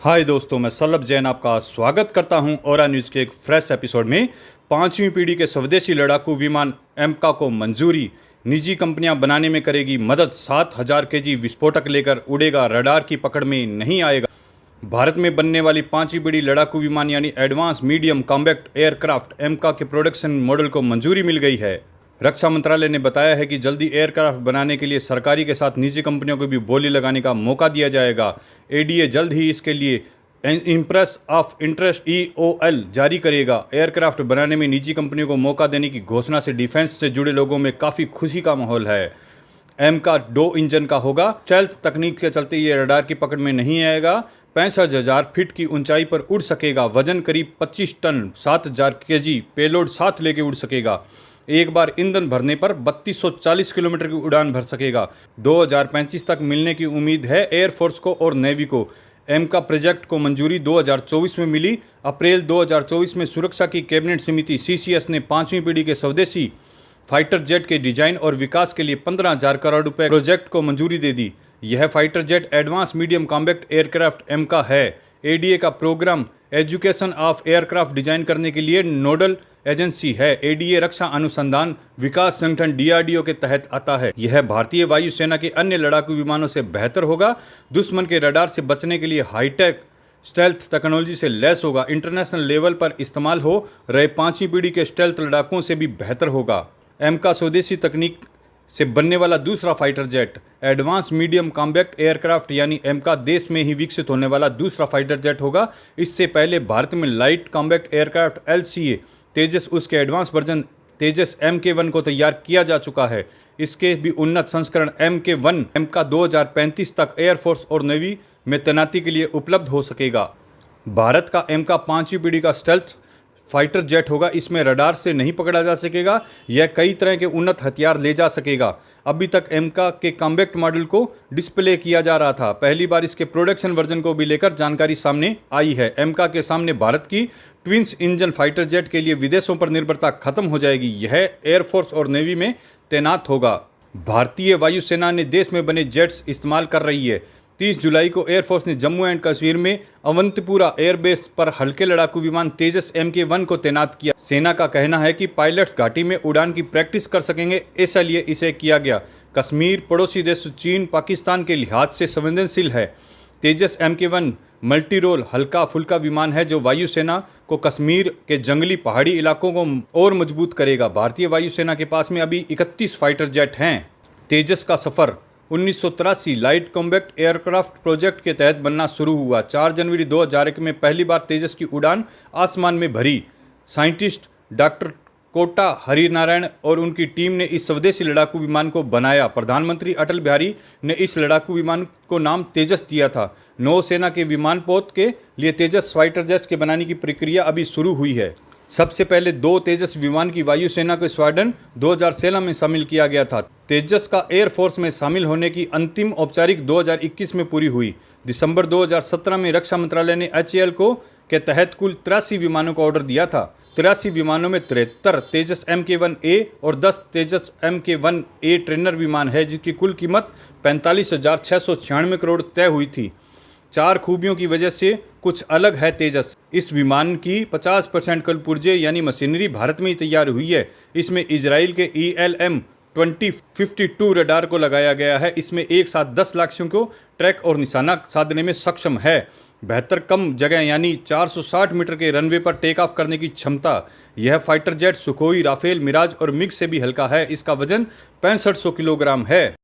हाय दोस्तों, मैं सल्लभ जैन आपका स्वागत करता हूं ओरा न्यूज़ के एक फ्रेश एपिसोड में। पांचवीं पीढ़ी के स्वदेशी लड़ाकू विमान एमका को मंजूरी, निजी कंपनियां बनाने में करेगी मदद। 7,000 केजी विस्फोटक लेकर उड़ेगा, रडार की पकड़ में नहीं आएगा। भारत में बनने वाली पांचवीं पीढ़ी लड़ाकू विमान यानी एडवांस मीडियम कॉम्बैक्ट एयरक्राफ्ट एमका के प्रोडक्शन मॉडल को मंजूरी मिल गई है। रक्षा मंत्रालय ने बताया है कि जल्दी एयरक्राफ्ट बनाने के लिए सरकारी के साथ निजी कंपनियों को भी बोली लगाने का मौका दिया जाएगा। एडीए जल्द ही इसके लिए इम्प्रेस ऑफ इंटरेस्ट ईओएल जारी करेगा। एयरक्राफ्ट बनाने में निजी कंपनियों को मौका देने की घोषणा से डिफेंस से जुड़े लोगों में काफ़ी खुशी का माहौल है। एम का 2 इंजन का होगा। स्टेल्थ तकनीक के चलते ये रडार की पकड़ में नहीं आएगा। 65,000 फीट की ऊंचाई पर उड़ सकेगा। वजन करीब 25 टन, 7,000 केजी पेलोड साथ लेके उड़ सकेगा। एक बार ईंधन भरने पर 3240 किलोमीटर की उड़ान भर सकेगा। 2035 तक मिलने की उम्मीद है एयरफोर्स को और नेवी को। एम का प्रोजेक्ट को मंजूरी 2024 में मिली। अप्रैल 2024 में सुरक्षा की कैबिनेट समिति सीसीएस ने पांचवीं पीढ़ी के स्वदेशी फाइटर जेट के डिजाइन और विकास के लिए 15,000 करोड़ रुपए प्रोजेक्ट को मंजूरी दे दी। यह fighter jet advance medium combat aircraft M का है। एडीए का program education of aircraft design करने के लिए नोडल एजेंसी है। एडीए रक्षा अनुसंधान विकास संगठन डीआरडीओ के तहत आता है। यह भारतीय वायुसेना के अन्य लड़ाकू विमानों से बेहतर होगा। दुश्मन के रडार से बचने के लिए हाईटेक स्टेल्थ टेक्नोलॉजी से लैस होगा। इंटरनेशनल लेवल पर इस्तेमाल हो रहे पांचवीं पीढ़ी के स्टेल्थ लड़ाकों से भी बेहतर होगा। एम का स्वदेशी तकनीक से बनने वाला दूसरा fighter jet advance medium combat aircraft यानी एम का देश में ही विकसित होने वाला दूसरा फाइटर जेट होगा। इससे पहले भारत में लाइट कॉम्बैक्ट एयरक्राफ्ट एलसीए तेजस, उसके एडवांस वर्जन तेजस MK1 को तैयार किया जा चुका है। इसके भी उन्नत संस्करण MK1 एम का 2035 तक एयरफोर्स और नेवी में तैनाती के लिए उपलब्ध हो सकेगा। भारत का एम का पांचवीं पीढ़ी का स्टेल्थ फाइटर जेट होगा। इसमें रडार से नहीं पकड़ा जा सकेगा। यह कई तरह के उन्नत हथियार ले जा सकेगा। अभी तक एमका के कॉम्बैक्ट मॉडल को डिस्प्ले किया जा रहा था। पहली बार इसके प्रोडक्शन वर्जन को भी लेकर जानकारी सामने आई है। एमका के सामने भारत की ट्विंस इंजन फाइटर जेट के लिए विदेशों पर निर्भरता खत्म हो जाएगी। यह एयरफोर्स और नेवी में तैनात होगा। भारतीय वायुसेना ने देश में बने जेट्स इस्तेमाल कर रही है। 30 जुलाई को एयरफोर्स ने जम्मू एंड कश्मीर में अवंतीपुरा एयरबेस पर हल्के लड़ाकू विमान तेजस MK1 को तैनात किया। सेना का कहना है कि पायलट्स घाटी में उड़ान की प्रैक्टिस कर सकेंगे, इसलिए इसे किया गया। कश्मीर पड़ोसी देश चीन, पाकिस्तान के लिहाज से संवेदनशील है। तेजस MK1 मल्टी रोल हल्का फुल्का विमान है जो वायुसेना को कश्मीर के जंगली पहाड़ी इलाकों को और मजबूत करेगा। भारतीय वायुसेना के पास में अभी 31 फाइटर जेट हैं। तेजस का सफ़र 1983 लाइट कॉम्बैक्ट एयरक्राफ्ट प्रोजेक्ट के तहत बनना शुरू हुआ। 4 जनवरी 2001 में पहली बार तेजस की उड़ान आसमान में भरी। साइंटिस्ट डॉक्टर कोटा हरिनारायण और उनकी टीम ने इस स्वदेशी लड़ाकू विमान को बनाया। प्रधानमंत्री अटल बिहारी ने इस लड़ाकू विमान को नाम तेजस दिया था। नौसेना के विमान पोत के लिए तेजस फाइटर जेट के बनाने की प्रक्रिया अभी शुरू हुई है। सबसे पहले 2 तेजस विमान की वायुसेना के स्क्वाड्रन 2016 में शामिल किया गया था। तेजस का एयरफोर्स में शामिल होने की अंतिम औपचारिक 2021 में पूरी हुई। दिसंबर 2017 में रक्षा मंत्रालय ने HAL को के तहत कुल 83 विमानों का ऑर्डर दिया था। 83 विमानों में 73 तेजस MK1A और 10 तेजस MK1A ट्रेनर विमान है, जिसकी कुल कीमत 45,696 करोड़ तय हुई थी। 4 खूबियों की वजह से कुछ अलग है तेजस। इस विमान की 50% कल पुर्जे यानी मशीनरी भारत में ही तैयार हुई है। इसमें इजराइल के ELM 2052 रडार को लगाया गया है। इसमें एक साथ 10 लक्ष्यों को ट्रैक और निशाना साधने में सक्षम है। 72 कम जगह यानी 460 मीटर के रनवे पर टेक ऑफ करने की क्षमता। यह fighter jet Sukhoi, Rafale, Mirage और मिग से भी हल्का है। इसका वजन 6500 किलोग्राम है।